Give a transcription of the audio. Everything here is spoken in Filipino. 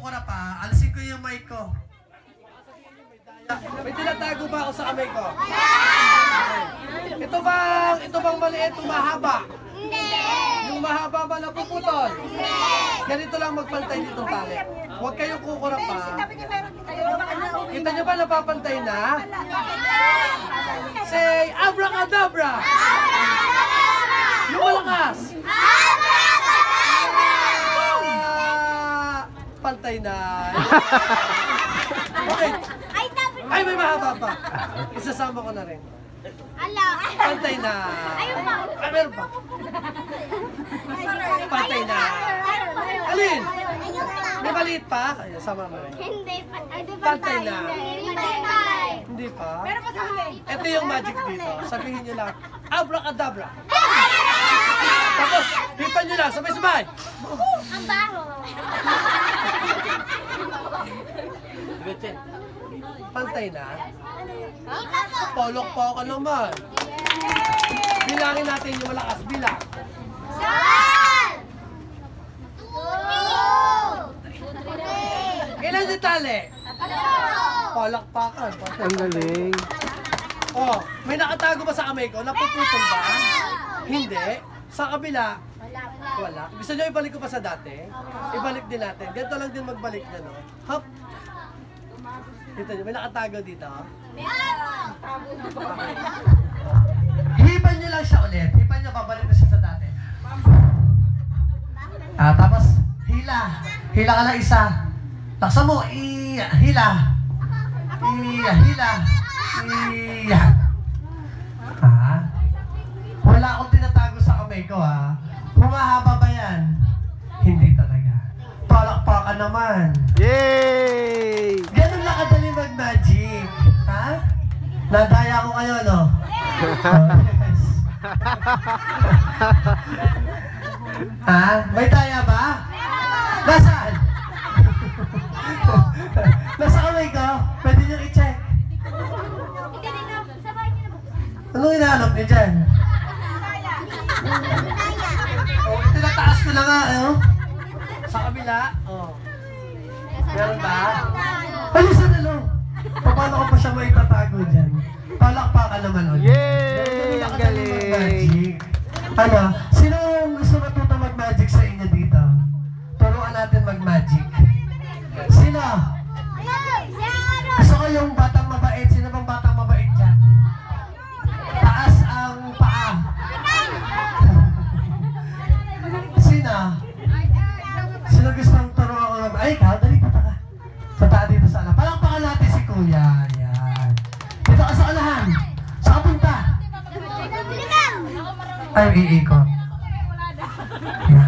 kukura pa, alisin ko yung mic ko. May tinatago ba ako sa kamay ko? Ito bang maliit o mahaba? Hindi! Yung mahaba ba napuputol? Hindi! Ganito lang magpantay ditong tali. Huwag kayong kukura pa. Kita nyo ba napapantay na? Say, abracadabra! Yung malakas! Pantay na. Okay. Ay, may mahaba pa. Isasama ko na rin. Pantay na. Ay, meron pa. Pantay na. Alin? May maliit pa? Ay, sama mo rin. Hindi. Pantay na. Hindi. Hindi pa? Ito yung magic dito. Sabihin nyo lang, abracadabra. Tapos, hipan nyo lang, sabay-sabay. Ang baho. Pantay na. Polok pa ka naman. Bilangin natin yung malakas. Bilang. Saan? Ilan yung tali? Palakpakan. Ang galing. Oh, may nakatago ba sa kamay ko? Napuputol ba? Hindi. Sa kabila? Wala. Gusto nyo ibalik ko pa sa dati? Ibalik din natin. Ganito lang din magbalik na, no? Hop! Dito nyo, may nakatago dito. Hipan nyo lang siya ulit. Hipan nyo, babalik na siya sa dati. Tapos, hila. Hila ka lang isa. Laksa mo, hila. Hila. Wala akong tinatago sa kamay ko, ha. Humahaba ba yan? Hindi talaga. Palakpakan naman. Yay! Ganun lang kadali mag-magic. Ha? Nadaya ko kayo, no? Yes. Ha? May daya ba? Nasaan? Nasa kamay ko? Pwede nyo i-check. Anong hinahanap niyo dyan? Oh, tinataas ko na nga, ano? Sa kabila, oh. Meron ba? Alisan na lang. Paano ko pa siya may tatago dyan? Palakpakan naman ulit. Yay! Ang galing! Ano? Sino gusto matuto mag-magic sa inyo dito? Turuan natin mag-magic. Sino? Gusto ko yung batang mabait. Sino bang batang mabait dyan? Taas ang paa. Sino? Sino gustong turuan ko mag... Ay, ikaw, dali punta ka. Punta ka dito sana. Palakpakan natin si Kuya. Yan. Dito ka sa alahan. Saan ka punta? Ay, iikot. Yan.